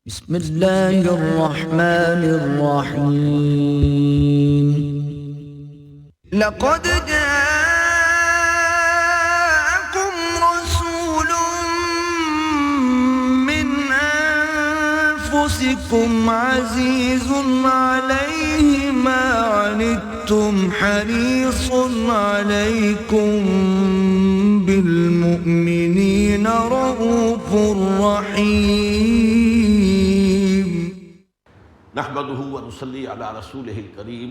بسم الله الرحمن الرحيم. لقد جاءكم رسول من أنفسكم عزيز عليه ما عنتم حريص عليكم بالمؤمنين رؤوف رحيم. نحمده ونصلي على رسوله الكريم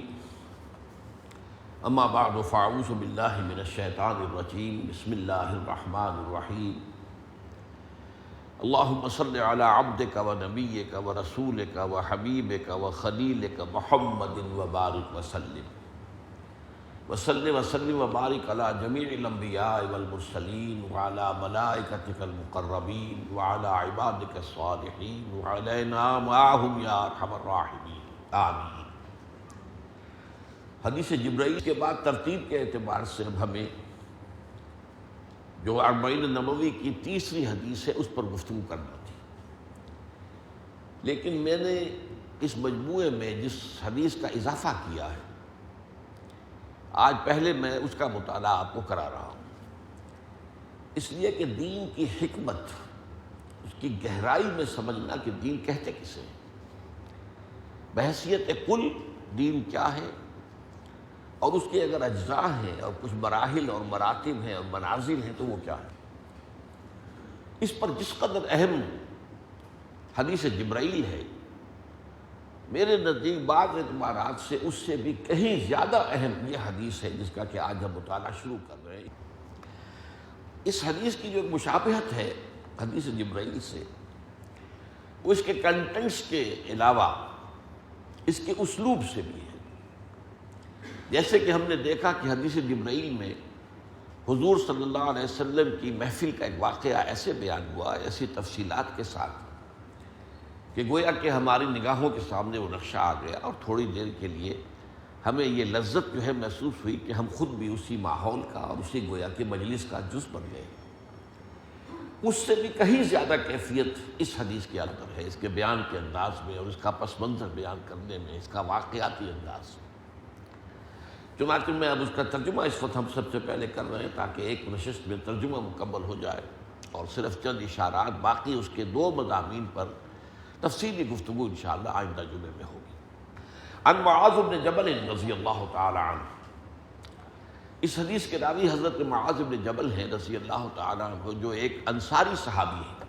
اما بعد فاعوذ باللہ من الشیطان الرجیم بسم اللہ الرحمن الرحیم اللہم صل علی عبدک ونبیک ورسولک وحبیبک وخلیلک محمد وبارک وسلم وسلم وبارک علی جمیع الانبیاء والمرسلین وعلی ملائکتک المقربین وعلی عبادک الصالحین وعلینا معاہم یا ارحم الراحمین آمین۔ حدیث جبرائیل کے بعد ترتیب کے اعتبار سے اب ہمیں جو اربعین نبوی کی تیسری حدیث ہے اس پر گفتگو کرنا تھی، لیکن میں نے اس مجموعے میں جس حدیث کا اضافہ کیا ہے آج پہلے میں اس کا مطالعہ آپ کو کرا رہا ہوں، اس لیے کہ دین کی حکمت، اس کی گہرائی میں سمجھنا کہ دین کہتے کسے ہیں، بحیثیت کل دین کیا ہے، اور اس کے اگر اجزاء ہیں اور کچھ مراحل اور مراتب ہیں اور منازل ہیں تو وہ کیا ہے۔ اس پر جس قدر اہم حدیث جبرائیل ہے، میرے نزدیک بعض اعتبارات سے اس سے بھی کہیں زیادہ اہم یہ حدیث ہے جس کا کہ آج ہم مطالعہ شروع کر رہے ہیں۔ اس حدیث کی جو مشابہت ہے حدیث جبرائیل سے، وہ اس کے کنٹینٹس کے علاوہ اس کے اسلوب سے بھی ہے۔ جیسے کہ ہم نے دیکھا کہ حدیث جبرائیل میں حضور صلی اللہ علیہ وسلم کی محفل کا ایک واقعہ ایسے بیان ہوا، ایسی تفصیلات کے ساتھ کہ گویا کہ ہماری نگاہوں کے سامنے وہ نقشہ آ گیا، اور تھوڑی دیر کے لیے ہمیں یہ لذت جو ہے محسوس ہوئی کہ ہم خود بھی اسی ماحول کا اور اسی گویا کہ مجلس کا جز بن گئے۔ اس سے بھی کہیں زیادہ کیفیت اس حدیث کے اندر ہے، اس کے بیان کے انداز میں اور اس کا پس منظر بیان کرنے میں، اس کا واقعاتی انداز میں۔ چنانچہ میں اب اس کا ترجمہ اس وقت ہم سب سے پہلے کر رہے ہیں تاکہ ایک نشست میں ترجمہ مکمل ہو جائے، اور صرف چند اشارات، باقی اس کے دو مضامین پر تفصیلی گفتگو انشاءاللہ آئندہ جمعے میں ہوگی۔ عن معاذ بن جبل رضی اللہ تعالی عنہ، اس حدیث کے راوی حضرت معاذ بن جبل ہیں رضی اللہ تعالی عنہ، جو ایک انصاری صحابی ہے،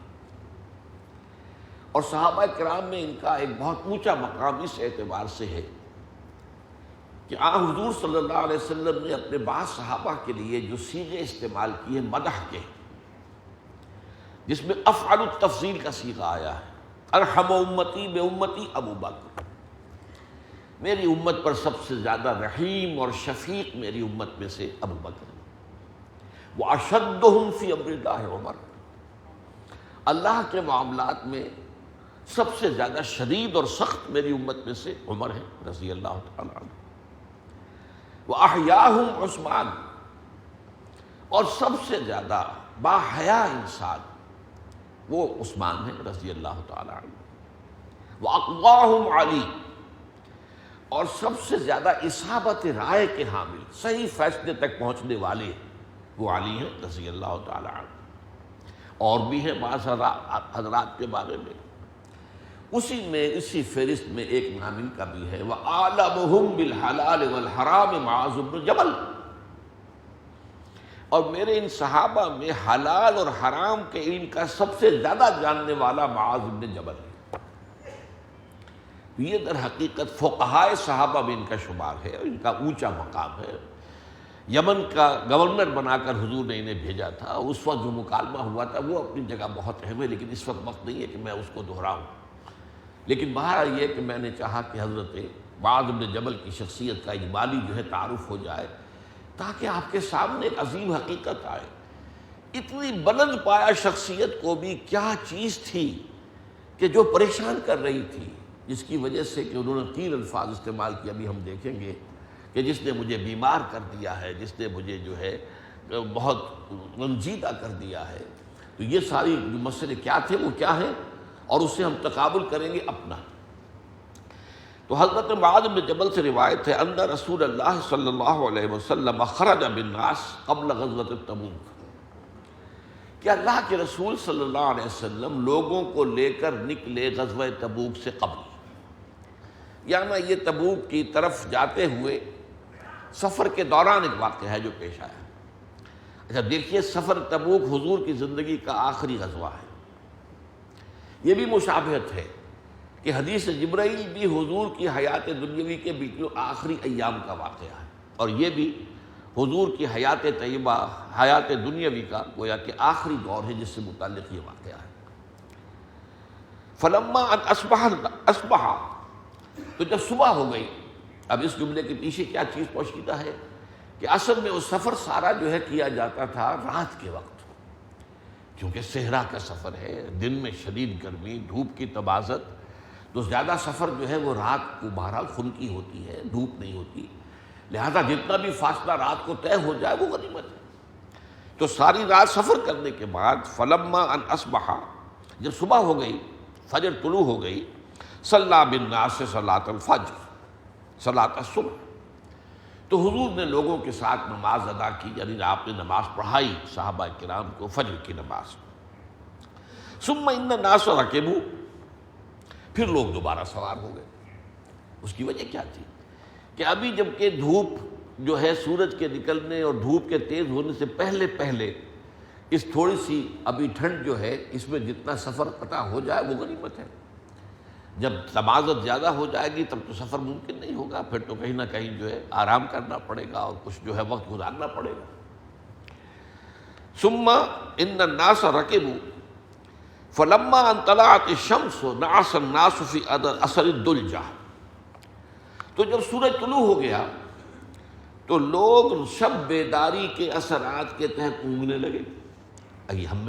اور صحابہ کرام میں ان کا ایک بہت اونچا مقام اس اعتبار سے ہے کہ حضور صلی اللہ علیہ وسلم نے اپنے بعض صحابہ کے لیے جو صیغے استعمال کیے مدح کے، جس میں افعل التفضیل کا صیغہ آیا ہے، ارحم امتی بے امتی ابو بکر، میری امت پر سب سے زیادہ رحیم اور شفیق میری امت میں سے ابو بکر، واشدہم فی امر اللہ عمر، اللہ کے معاملات میں سب سے زیادہ شدید اور سخت میری امت میں سے عمر ہے رضی اللہ تعالی عنہ، وَأَحْيَاهُمْ عثمان، اور سب سے زیادہ باحیا انسان وہ عثمان ہے رضی اللہ تعالی عنہ، وَأَقْوَاهُمْ علی، اور سب سے زیادہ اصابت رائے کے حامل، صحیح فیصلے تک پہنچنے والے وہ علی ہیں رضی اللہ تعالی عنہ۔ اور بھی ہیں بعض حضرات کے بارے میں، اسی میں اسی فہرست میں ایک نامل کا بھی ہے، وَأَعْلَمُهُمْ بِالْحَلَالِ وَالْحَرَامِ مُعَاذُ بْنُ جبل، اور میرے ان صحابہ میں حلال اور حرام کے علم کا سب سے زیادہ جاننے والا معاذ بن جبل ہے۔ یہ در حقیقت فقہائے صحابہ میں ان کا شمار ہے اور ان کا اونچا مقام ہے۔ یمن کا گورنر بنا کر حضور نے انہیں بھیجا تھا، اس وقت جو مکالمہ ہوا تھا وہ اپنی جگہ بہت اہم ہے، لیکن اس وقت نہیں ہے کہ میں اس کو دہراؤں، لیکن بہرحال یہ کہ میں نے چاہا کہ حضرت معاذ بن جبل کی شخصیت کا اجمالی جو ہے تعارف ہو جائے، تاکہ آپ کے سامنے ایک عظیم حقیقت آئے۔ اتنی بلند پایا شخصیت کو بھی کیا چیز تھی کہ جو پریشان کر رہی تھی، جس کی وجہ سے کہ انہوں نے 3 الفاظ استعمال کیے، ابھی ہم دیکھیں گے کہ جس نے مجھے بیمار کر دیا ہے، جس نے مجھے جو ہے بہت رنجیدہ کر دیا ہے۔ تو یہ ساری جو مسئلے کیا تھے وہ کیا ہیں؟ اور اس سے ہم تقابل کریں گے اپنا۔ تو حضرت معاذ بن جبل سے روایت ہے ان رسول اللہ صلی اللہ علیہ وسلم خرج بالناس قبل غزوۃ تبوک، کہ اللہ کے رسول صلی اللہ علیہ وسلم لوگوں کو لے کر نکلے غزوہ تبوک سے قبل، یعنی یہ تبوک کی طرف جاتے ہوئے سفر کے دوران ایک واقعہ ہے جو پیش آیا۔ اچھا دیکھیے، سفر تبوک حضور کی زندگی کا آخری غزوہ ہے۔ یہ بھی مشابہت ہے کہ حدیث جبرائیل بھی حضور کی حیات دنیاوی کے بالکل آخری ایام کا واقعہ ہے، اور یہ بھی حضور کی حیات طیبہ، حیات دنیاوی کا گویا کہ آخری دور ہے جس سے متعلق یہ واقعہ ہے۔ فلما ان اصبح، تو جب صبح ہو گئی، اب اس جملے کے پیچھے کیا چیز پوشیدہ ہے کہ اصل میں وہ سفر سارا جو ہے کیا جاتا تھا رات کے وقت، کیونکہ صحرا کا سفر ہے، دن میں شدید گرمی، دھوپ کی تبازت، تو زیادہ سفر جو ہے وہ رات کو بہرحال خنکی ہوتی ہے، دھوپ نہیں ہوتی، لہذا جتنا بھی فاصلہ رات کو طے ہو جائے وہ غنیمت ہے۔ تو ساری رات سفر کرنے کے بعد فلما ان اصبح، جب صبح ہو گئی، فجر طلوع ہو گئی، صلی بالناس صلاۃ الفجر، صلاۃ الصبح، تو حضور نے لوگوں کے ساتھ نماز ادا کی، یعنی آپ نے نماز پڑھائی صحابہ کرام کو فجر کی نماز۔ ثم ان الناس رکبوا، پھر لوگ دوبارہ سوار ہو گئے۔ اس کی وجہ کیا تھی کہ ابھی جب کہ دھوپ جو ہے سورج کے نکلنے اور دھوپ کے تیز ہونے سے پہلے پہلے اس تھوڑی سی ابھی ٹھنڈ جو ہے اس میں جتنا سفر قطع ہو جائے وہ غنیمت ہے۔ جب تمازت زیادہ ہو جائے گی تب تو سفر ممکن نہیں ہوگا، پھر تو کہیں نہ کہیں جو ہے آرام کرنا پڑے گا اور کچھ جو ہے وقت گزارنا پڑے گا۔ ثم ان الناس رکبوا فلما ان طلعت الشمس نعس الناس فی اثر الدلجہ، تو جب سورج طلوع ہو گیا تو لوگ شب بیداری کے اثرات کے تحت اونگنے لگے۔ ہم میں